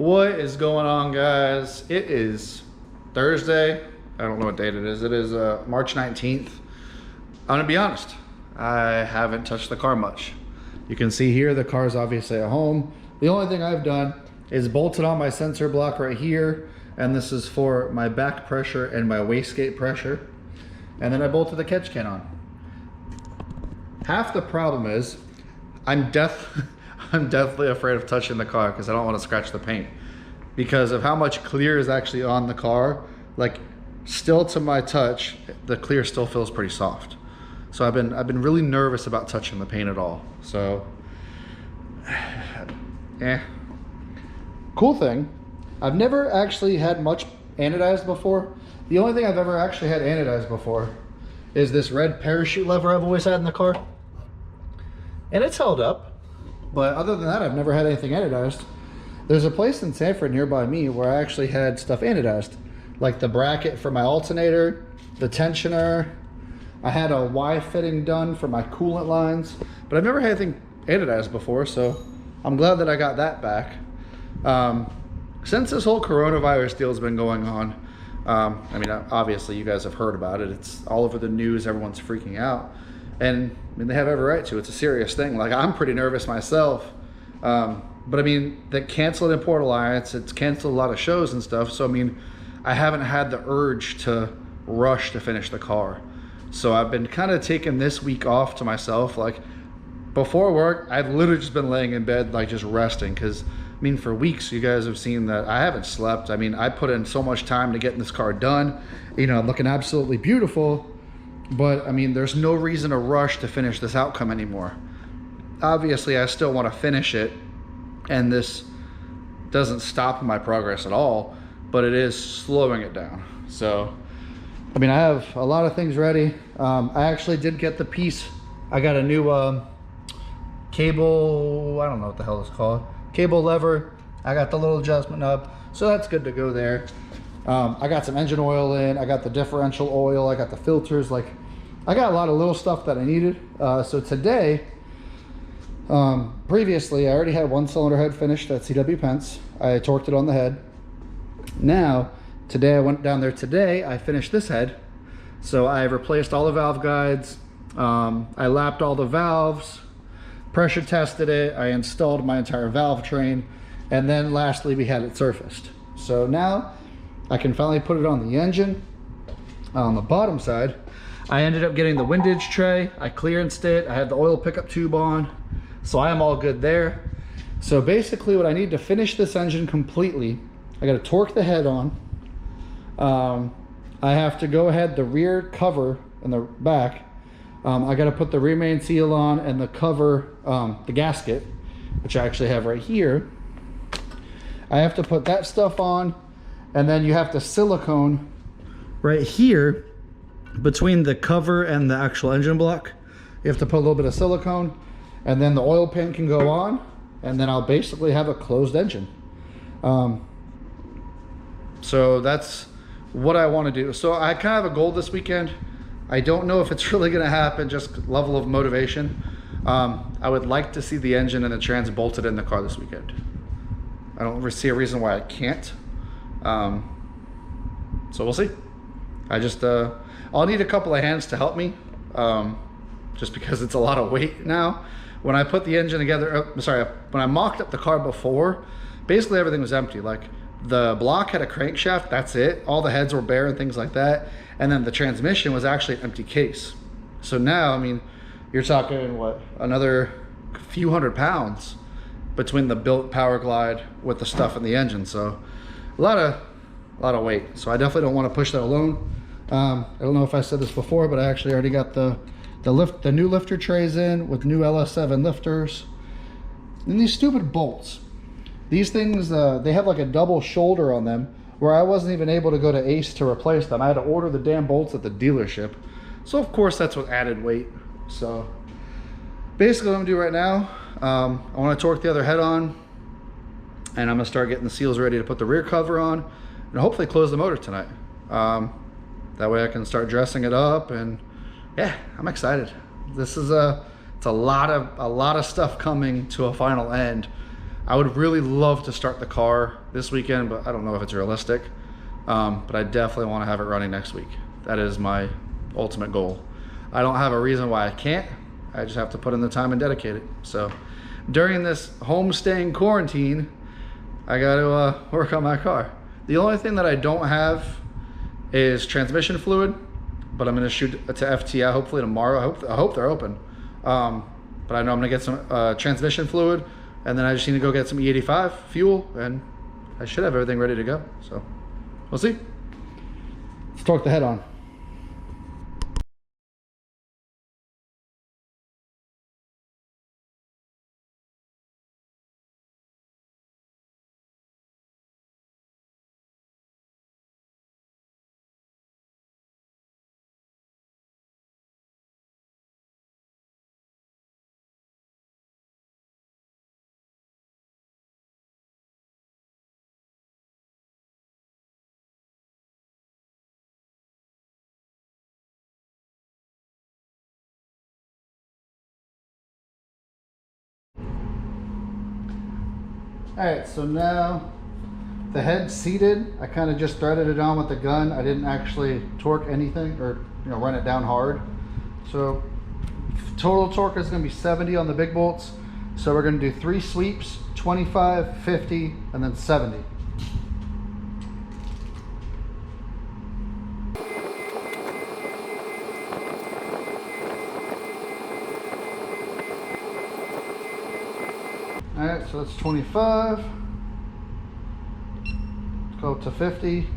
What is going on, guys? It is Thursday. I don't know what date it is. It is March 19th. I'm gonna be honest, I haven't touched the car much. You can see here the car's obviously at home. The only thing I've done is bolted on my sensor block right here, and this is for my back pressure and my wastegate pressure. And then I bolted the catch can on. Half the problem is I'm definitely afraid of touching the car because I don't want to scratch the paint because of how much clear is actually on the car. Like, still to my touch, the clear still feels pretty soft. So I've been really nervous about touching the paint at all. So cool thing, I've never actually had much anodized before. The only thing I've ever actually had anodized before is this red parachute lever I've always had in the car, and it's held up. But other than that, I've never had anything anodized. There's a place in Sanford nearby me where I actually had stuff anodized, like the bracket for my alternator, the tensioner. I had a Y fitting done for my coolant lines, but I've never had anything anodized before, so I'm glad that I got that back. Since this whole coronavirus deal has been going on, I mean, obviously you guys have heard about it. It's all over the news. Everyone's freaking out. And I mean, they have every right to. It's a serious thing. Like, I'm pretty nervous myself. But I mean, they canceled Import Alliance. It's canceled a lot of shows and stuff. So I mean, I haven't had the urge to rush to finish the car. So I've been kind of taking this week off to myself. Like, before work, I've literally just been laying in bed, like, just resting. Because I mean, for weeks, you guys have seen that I haven't slept. I mean, I put in so much time to getting this car done, you know, looking absolutely beautiful. But I mean, there's no reason to rush to finish this outcome anymore. Obviously, I still want to finish it, and this doesn't stop my progress at all, but it is slowing it down. So, I mean, I have a lot of things ready. I actually did get the piece. I got a new cable, I don't know what the hell it's called, cable lever. I got the little adjustment knob, so that's good to go there. I got some engine oil in, I got the differential oil, I got the filters. Like, I got a lot of little stuff that I needed. So today, previously I already had one cylinder head finished at CW Pence. I torqued it on the head. Now, today I went down there today, I finished this head. So I replaced all the valve guides, I lapped all the valves, pressure tested it, I installed my entire valve train, and then lastly we had it surfaced. So now I can finally put it on the engine. On the bottom side, I ended up getting the windage tray. I clearanced it. I had the oil pickup tube on. So I am all good there. So basically what I need to finish this engine completely, I got to torque the head on. I have to go ahead, the rear cover in the back. I got to put the rear main seal on and the cover, the gasket, which I actually have right here. I have to put that stuff on. And then you have to silicone right here between the cover and the actual engine block. You have to put a little bit of silicone, and then the oil pan can go on, and then I'll basically have a closed engine. So that's what I want to do. So I kind of have a goal this weekend. I don't know if it's really going to happen, just level of motivation. I would like to see the engine and the trans bolted in the car this weekend. I don't see a reason why I can't. So we'll see. I just I'll need a couple of hands to help me, just because it's a lot of weight now. When I put the engine together, when I mocked up the car before, basically everything was empty. Like, the block had a crankshaft, that's it. All the heads were bare and things like that, and then the transmission was actually an empty case. So now, I mean, you're talking what, another few hundred pounds between the built Power Glide with the stuff in the engine. So a lot of weight. So I definitely don't want to push that alone. I don't know if I said this before, but I actually already got the new lifter trays in with new LS7 lifters. And these stupid bolts, these things, they have like a double shoulder on them where I wasn't even able to go to Ace to replace them. I had to order the damn bolts at the dealership. So of course that's what added weight. So basically what I'm gonna do right now, I want to torque the other head on, and I'm gonna start getting the seals ready to put the rear cover on, and hopefully close the motor tonight. That way I can start dressing it up, and yeah, I'm excited. This is it's a lot of stuff coming to a final end. I would really love to start the car this weekend, but I don't know if it's realistic. But I definitely want to have it running next week. That is my ultimate goal. I don't have a reason why I can't. I just have to put in the time and dedicate it. So during this homestaying quarantine, I got to work on my car. The only thing that I don't have is transmission fluid, but I'm going to shoot to FTI hopefully tomorrow. I hope they're open. But I know I'm going to get some transmission fluid, and then I just need to go get some E85 fuel, and I should have everything ready to go. So we'll see. Let's torque the head on. All right, so now the head's seated. I kind of just threaded it on with the gun. I didn't actually torque anything or run it down hard. So total torque is going to be 70 on the big bolts. So we're going to do 3 sweeps, 25, 50, and then 70. All right, so that's 25. Let's go up to 50.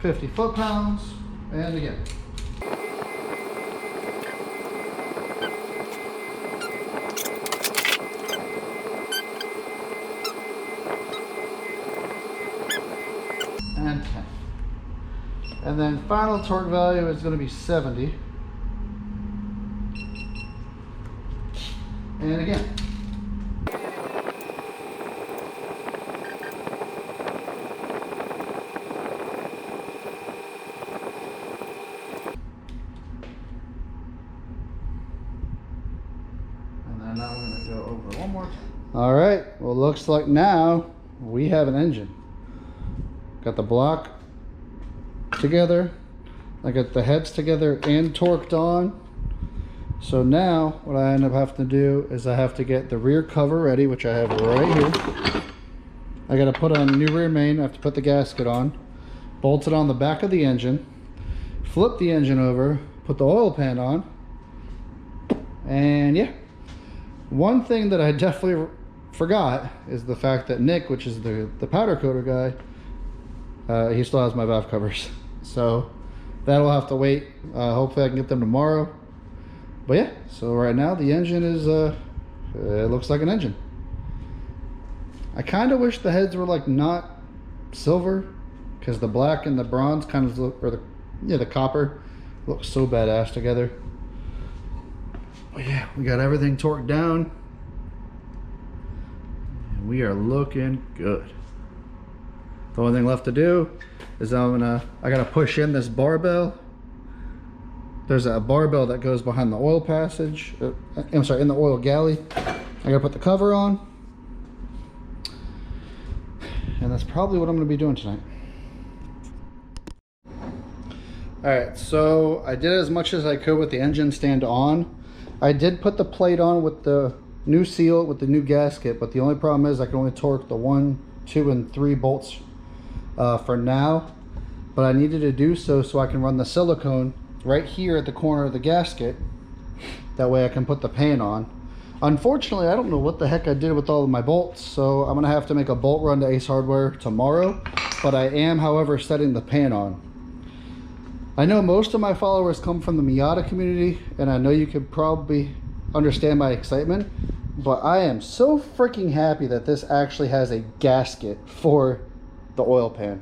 50 foot-pounds, and again. And 10. And then final torque value is going to be 70. And again. And then now we're going to go over one more time. All right, well, looks like now we have an engine. Got the block together. I got the heads together and torqued on. So now what I end up having to do is I have to get the rear cover ready, which I have right here. I got to put on a new rear main. I have to put the gasket on, bolt it on the back of the engine, flip the engine over, put the oil pan on, and yeah. One thing that I definitely forgot is the fact that Nick, which is the powder coater guy, he still has my valve covers. So that'll have to wait. Hopefully I can get them tomorrow. But yeah, so right now the engine is, it looks like an engine. I kind of wish the heads were like not silver, because the black and the bronze kind of look, or the copper looks so badass together. But yeah, we got everything torqued down. And we are looking good. The only thing left to do is I gotta push in this barbell. There's a barbell that goes behind the oil passage. I'm sorry, in the oil galley. I gotta put the cover on. And that's probably what I'm gonna be doing tonight. All right, so I did as much as I could with the engine stand on. I did put the plate on with the new seal, with the new gasket, but the only problem is I can only torque the 1, 2, and 3 bolts for now. But I needed to do so I can run the silicone right here at the corner of the gasket. That way I can put the pan on. Unfortunately, I don't know what the heck I did with all of my bolts, so I'm gonna have to make a bolt run to Ace Hardware tomorrow. But I am, however, setting the pan on. I know most of my followers come from the Miata community, and I know you could probably understand my excitement, but I am so freaking happy that this actually has a gasket for the oil pan.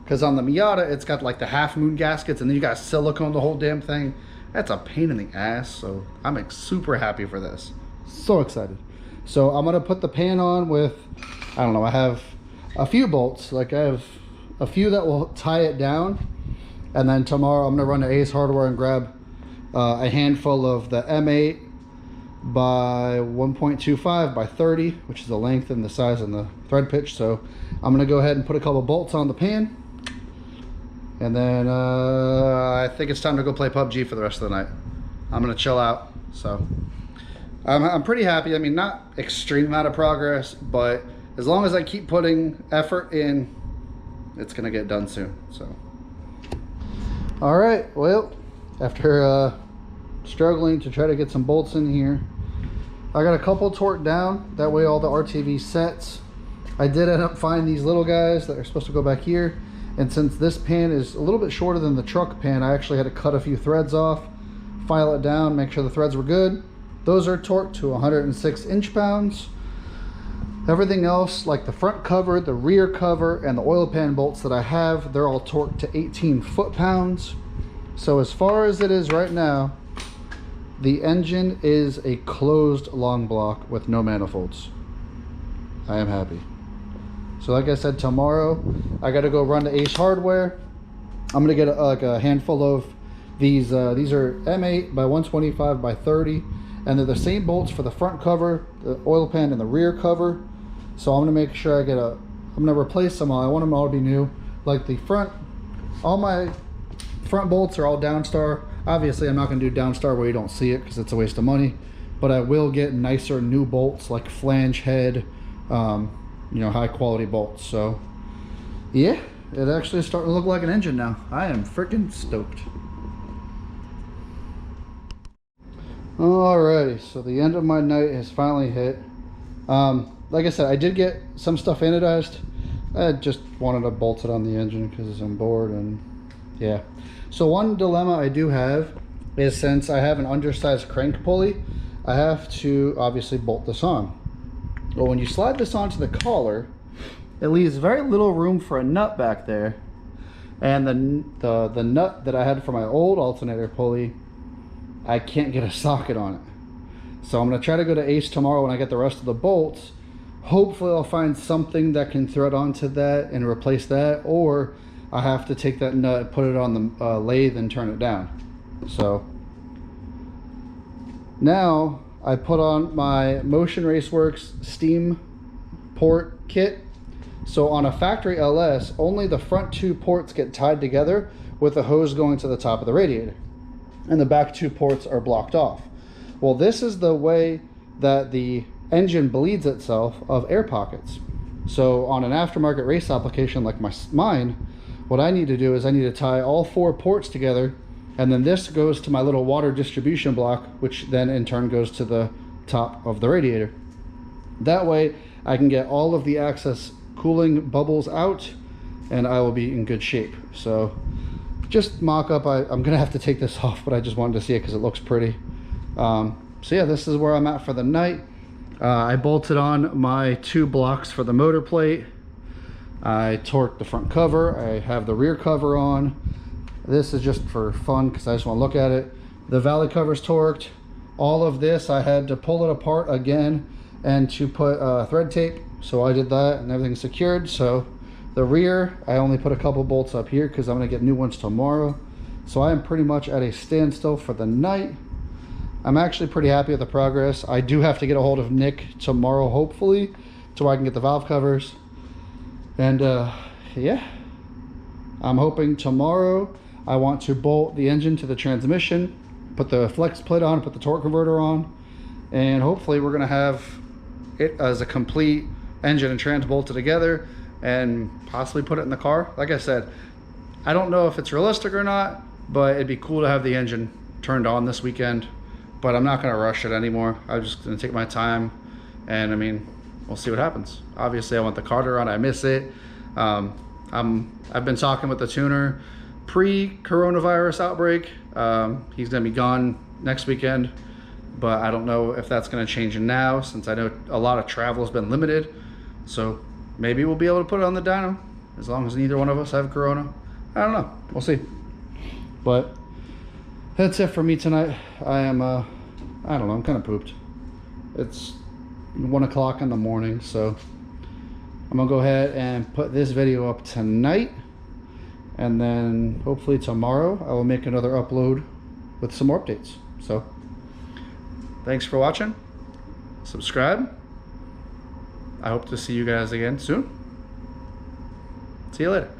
Because on the Miata, it's got like the half moon gaskets, and then you got silicone the whole damn thing. That's a pain in the ass, so I'm like super happy for this. So excited. So I'm gonna put the pan on with, I don't know, I have a few bolts. Like I have a few that will tie it down. And then tomorrow I'm gonna run to Ace Hardware and grab a handful of the M8, by 1.25 by 30, which is the length and the size and the thread pitch. So I'm gonna go ahead and put a couple bolts on the pan, and then I think it's time to go play PUBG for the rest of the night. I'm gonna chill out. So I'm pretty happy. I mean, not extreme amount of progress, but as long as I keep putting effort in, it's gonna get done soon. So all right, well, after struggling to try to get some bolts in here, I got a couple torqued down, that way all the RTV sets. I did end up finding these little guys that are supposed to go back here, and since this pan is a little bit shorter than the truck pan, I actually had to cut a few threads off, file it down, make sure the threads were good. Those are torqued to 106 inch-pounds. Everything else, like the front cover, the rear cover, and the oil pan bolts that I have, they're all torqued to 18 foot-pounds. So as far as it is right now, the engine is a closed long block with no manifolds. I am happy. So like I said, tomorrow I got to go run to Ace Hardware. I'm gonna get like a handful of these. These are M8 by 125 by 30, and they're the same bolts for the front cover, the oil pan, and the rear cover. So I'm gonna make sure I get a. I'm gonna replace them all. I want them all to be new. Like the front, all my front bolts are all Downstar. Obviously, I'm not going to do Downstar where you don't see it because it's a waste of money, but I will get nicer new bolts like flange head, you know, high quality bolts. So yeah, it actually is starting to look like an engine now. I am freaking stoked. Alrighty, so the end of my night has finally hit. Like I said, I did get some stuff anodized. I just wanted to bolt it on the engine because I'm bored, and yeah. So one dilemma I do have is, since I have an undersized crank pulley, I have to obviously bolt this on. But when you slide this onto the collar, it leaves very little room for a nut back there. And the nut that I had for my old alternator pulley, I can't get a socket on it. So I'm going to try to go to Ace tomorrow when I get the rest of the bolts. Hopefully I'll find something that can thread onto that and replace that, or I have to take that nut, put it on the lathe and turn it down. So now I put on my Motion Raceworks steam port kit. So on a factory LS, only the front two ports get tied together with a hose going to the top of the radiator, and the back two ports are blocked off. Well, this is the way that the engine bleeds itself of air pockets. So on an aftermarket race application like mine, what I need to do is I need to tie all four ports together, and then this goes to my little water distribution block, which then in turn goes to the top of the radiator. That way I can get all of the excess cooling bubbles out, and I will be in good shape. So just mock up. I'm gonna have to take this off, but I just wanted to see it because it looks pretty. So yeah, this is where I'm at for the night. I bolted on my two blocks for the motor plate. I torqued the front cover. I have the rear cover on. This is just for fun because I just want to look at it. The valley cover's torqued. All of this I had to pull it apart again and to put thread tape. So I did that, and everything's secured. So the rear, I only put a couple bolts up here because I'm going to get new ones tomorrow. So I am pretty much at a standstill for the night. I'm actually pretty happy with the progress. I do have to get a hold of Nick tomorrow, hopefully, to where I can get the valve covers. And yeah, I'm hoping tomorrow I want to bolt the engine to the transmission, put the flex plate on, put the torque converter on, and hopefully we're gonna have it as a complete engine and trans bolted together and possibly put it in the car. Like I said, I don't know if it's realistic or not, but it'd be cool to have the engine turned on this weekend, but I'm not gonna rush it anymore. I'm just gonna take my time, and I mean, we'll see what happens. Obviously I want the car to run. I miss it. I've been talking with the tuner pre-coronavirus outbreak. He's gonna be gone next weekend, but I don't know if that's gonna change now, since I know a lot of travel has been limited. So maybe we'll be able to put it on the dyno as long as neither one of us have corona. I don't know, we'll see. But that's it for me tonight. I am I don't know, I'm kind of pooped. It's 1 o'clock in the morning, so I'm gonna go ahead and put this video up tonight, and then hopefully tomorrow I will make another upload with some more updates. So Thanks for watching. Subscribe. I hope to see you guys again soon. See you later.